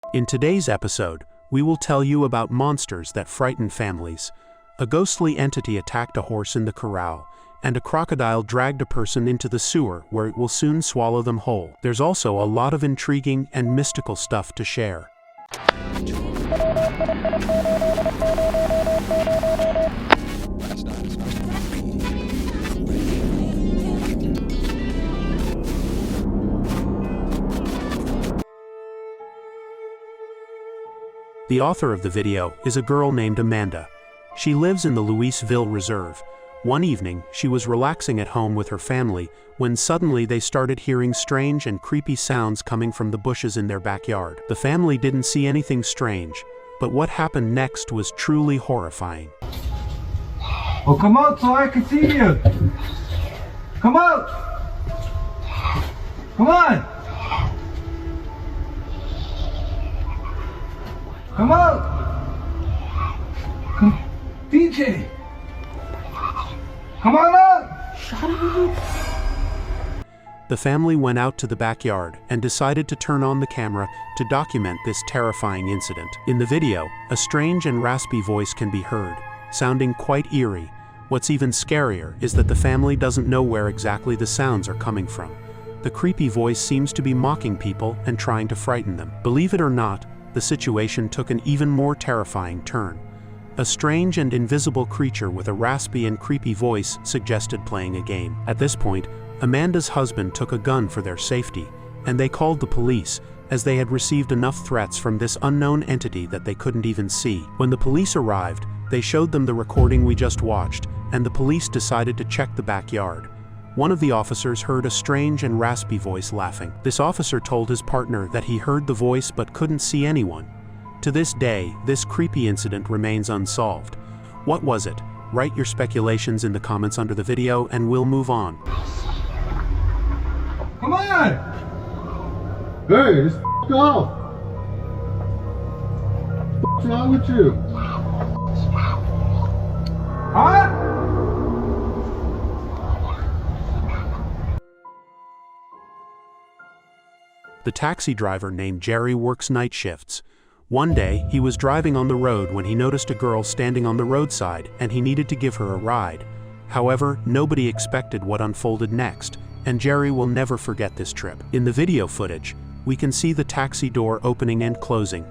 In today's episode, we will tell you about monsters that frighten families. A ghostly entity attacked a horse in the corral, and a crocodile dragged a person into the sewer where it will soon swallow them whole. There's also a lot of intriguing and mystical stuff to share. The author of the video is a girl named Amanda. She lives in the Louisville Reserve. One evening, she was relaxing at home with her family when suddenly they started hearing strange and creepy sounds coming from the bushes in their backyard. The family didn't see anything strange, but what happened next was truly horrifying. Oh, come out so I can see you. Come out. Come on. Come out. Come, DJ. Come on out. Shut up. The family went out to the backyard and decided to turn on the camera to document this terrifying incident. In the video, a strange and raspy voice can be heard, sounding quite eerie. What's even scarier is that the family doesn't know where exactly the sounds are coming from. The creepy voice seems to be mocking people and trying to frighten them. Believe it or not, the situation took an even more terrifying turn. A strange and invisible creature with a raspy and creepy voice suggested playing a game. At this point, Amanda's husband took a gun for their safety, and they called the police, as they had received enough threats from this unknown entity that they couldn't even see. When the police arrived, they showed them the recording we just watched, and the police decided to check the backyard. One of the officers heard a strange and raspy voice laughing. This officer told his partner that he heard the voice but couldn't see anyone. To this day, this creepy incident remains unsolved. What was it? Write your speculations in the comments under the video and we'll move on. Come on! Hey, just f*** off! What's wrong with you? Huh? The taxi driver named Jerry works night shifts. One day, he was driving on the road when he noticed a girl standing on the roadside and he needed to give her a ride. However, nobody expected what unfolded next, and Jerry will never forget this trip. In the video footage, we can see the taxi door opening and closing.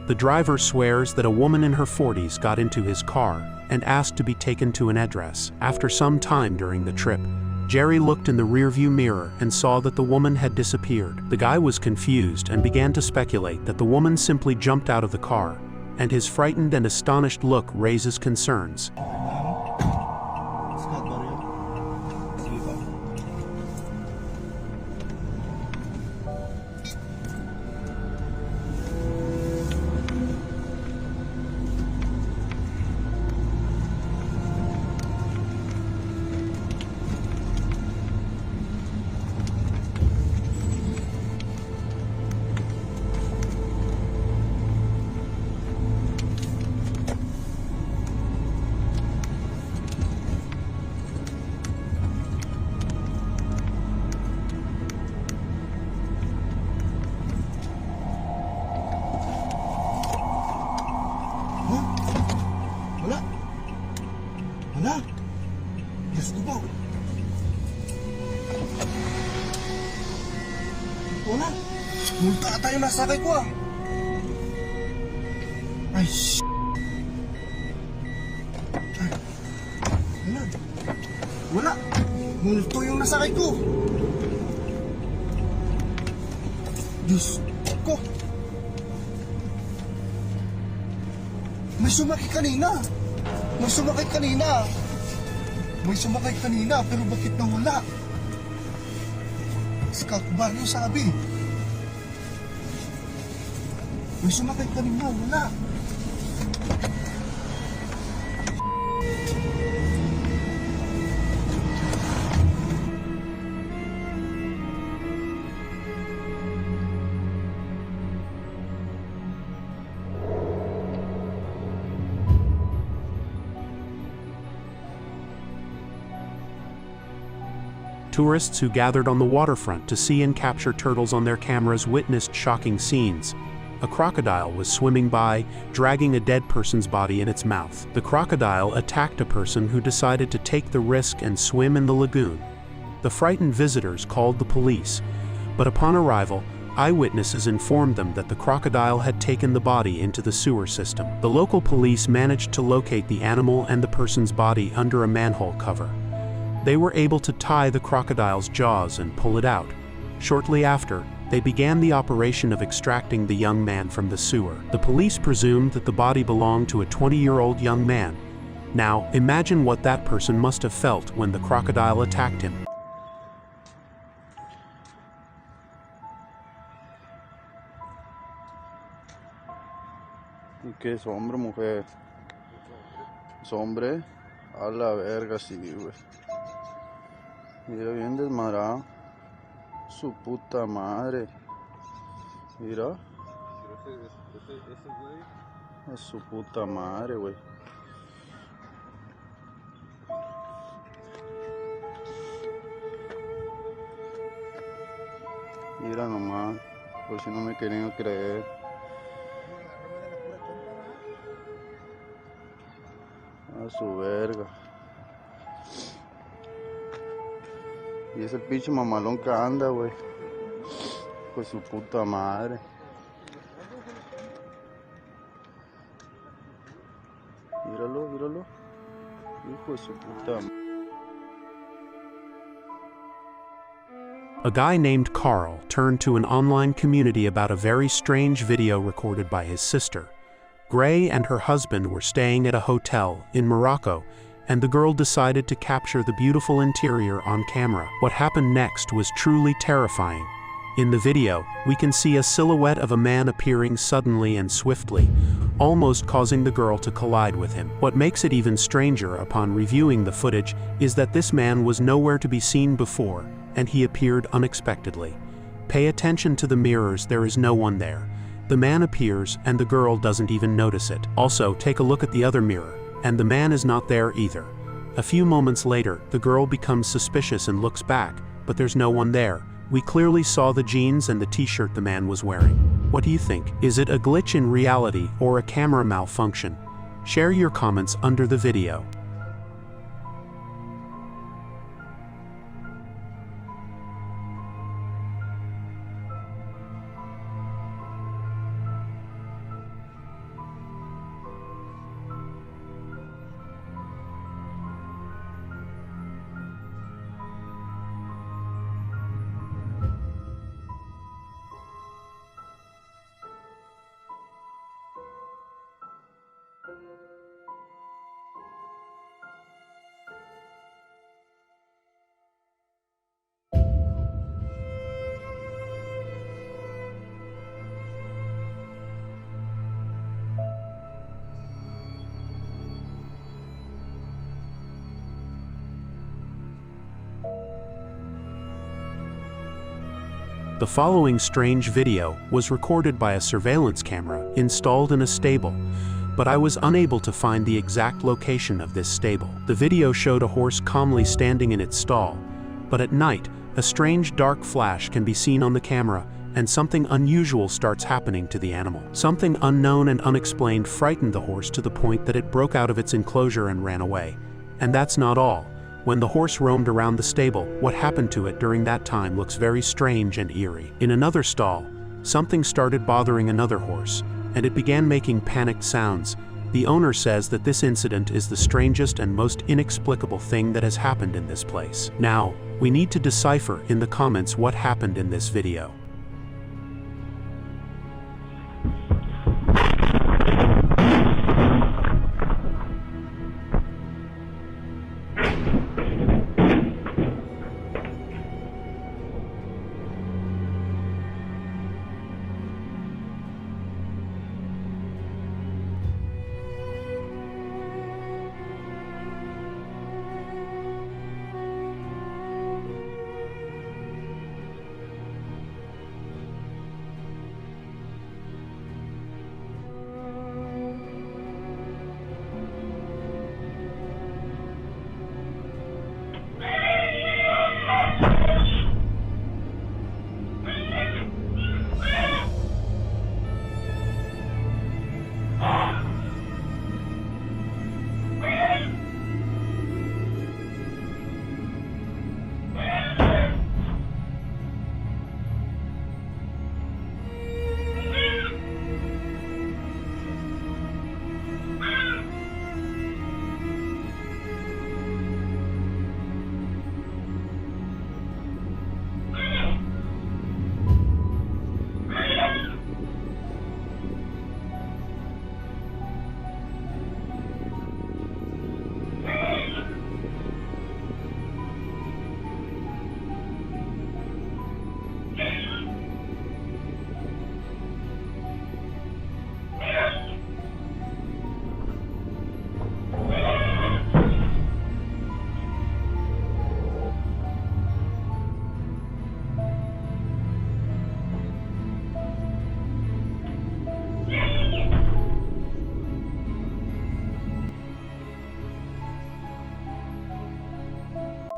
The driver swears that a woman in her 40s got into his car and asked to be taken to an address. After some time during the trip, Jerry looked in the rearview mirror and saw that the woman had disappeared. The guy was confused and began to speculate that the woman simply jumped out of the car, and his frightened and astonished look raises concerns. Wala. Diyos ko po. Wala. Multa ata yung nasakay ko ah. Ay, Wala. Wala. Multo yung nasakay ko. Diyos ko. May sumakay kanina. May sumakay kanina. May sumakay kanina, pero bakit nawala? Scout bar yung sabi. May sumakay kanina, wala. Tourists who gathered on the waterfront to see and capture turtles on their cameras witnessed shocking scenes. a crocodile was swimming by, dragging a dead person's body in its mouth. The crocodile attacked a person who decided to take the risk and swim in the lagoon. The frightened visitors called the police, but upon arrival, eyewitnesses informed them that the crocodile had taken the body into the sewer system. The local police managed to locate the animal and the person's body under a manhole cover. They were able to tie the crocodile's jaws and pull it out. Shortly after, they began the operation of extracting the young man from the sewer. The police presumed that the body belonged to a 20-year-old young man. Now, imagine what that person must have felt when the crocodile attacked him. ¿Qué es hombre, mujer? ¿Es hombre? A la verga, sí, güey. Mira, bien desmadrado. Su puta madre. Mira. Es su puta madre, güey. Mira nomás. Por si no me querían creer. A su verga. Y es el pinche mamalón que anda, güey. Pues su puta madre. Míralo, míralo. Hijo de su puta madre. A guy named Carl turned to an online community about a very strange video recorded by his sister. Gray and her husband were staying at a hotel in Morocco, and the girl decided to capture the beautiful interior on camera. What happened next was truly terrifying. In the video, we can see a silhouette of a man appearing suddenly and swiftly, almost causing the girl to collide with him. What makes it even stranger upon reviewing the footage is that this man was nowhere to be seen before, and he appeared unexpectedly. Pay attention to the mirrors, there is no one there. The man appears and the girl doesn't even notice it. Also, take a look at the other mirror, and the man is not there either. A few moments later, the girl becomes suspicious and looks back, but there's no one there. We clearly saw the jeans and the t-shirt the man was wearing. What do you think? Is it a glitch in reality or a camera malfunction? Share your comments under the video. The following strange video was recorded by a surveillance camera installed in a stable, but I was unable to find the exact location of this stable. The video showed a horse calmly standing in its stall, but at night, a strange dark flash can be seen on the camera, and something unusual starts happening to the animal. Something unknown and unexplained frightened the horse to the point that it broke out of its enclosure and ran away. And that's not all. When the horse roamed around the stable, what happened to it during that time looks very strange and eerie. In another stall, something started bothering another horse, and it began making panicked sounds. The owner says that this incident is the strangest and most inexplicable thing that has happened in this place. Now, we need to decipher in the comments what happened in this video.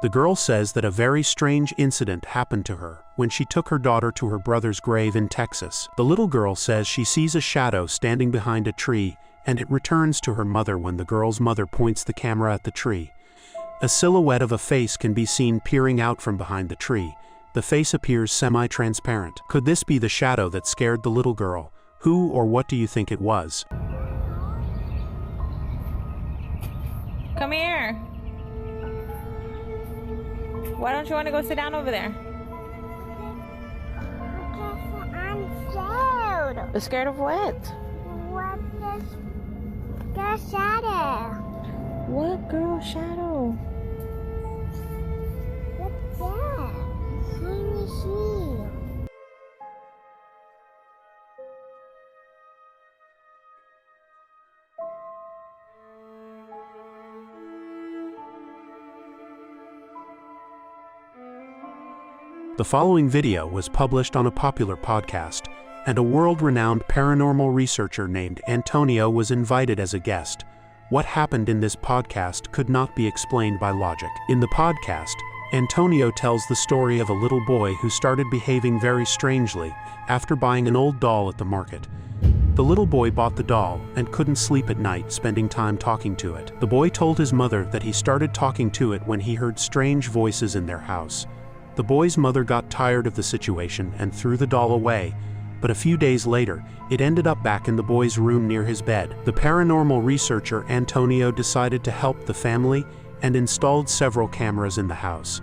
The girl says that a very strange incident happened to her when she took her daughter to her brother's grave in Texas. The little girl says she sees a shadow standing behind a tree, and it returns to her mother when the girl's mother points the camera at the tree. A silhouette of a face can be seen peering out from behind the tree. The face appears semi-transparent. Could this be the shadow that scared the little girl? Who or what do you think it was? Come here. Why don't you want to go sit down over there? Because I'm scared. You're scared of what? What the shadow? What girl shadow? What's that? Let me see. The following video was published on a popular podcast, and a world-renowned paranormal researcher named Antonio was invited as a guest. What happened in this podcast could not be explained by logic. In the podcast, Antonio tells the story of a little boy who started behaving very strangely after buying an old doll at the market. The little boy bought the doll and couldn't sleep at night, spending time talking to it. The boy told his mother that he started talking to it when he heard strange voices in their house. The boy's mother got tired of the situation and threw the doll away, but a few days later, it ended up back in the boy's room near his bed. The paranormal researcher Antonio decided to help the family and installed several cameras in the house.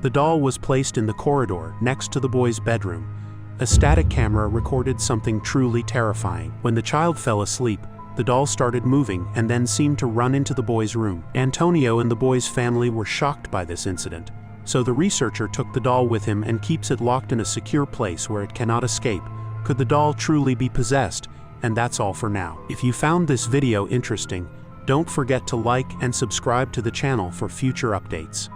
The doll was placed in the corridor next to the boy's bedroom. A static camera recorded something truly terrifying. When the child fell asleep, the doll started moving and then seemed to run into the boy's room. Antonio and the boy's family were shocked by this incident. So the researcher took the doll with him and keeps it locked in a secure place where it cannot escape. Could the doll truly be possessed? And that's all for now. If you found this video interesting, don't forget to like and subscribe to the channel for future updates.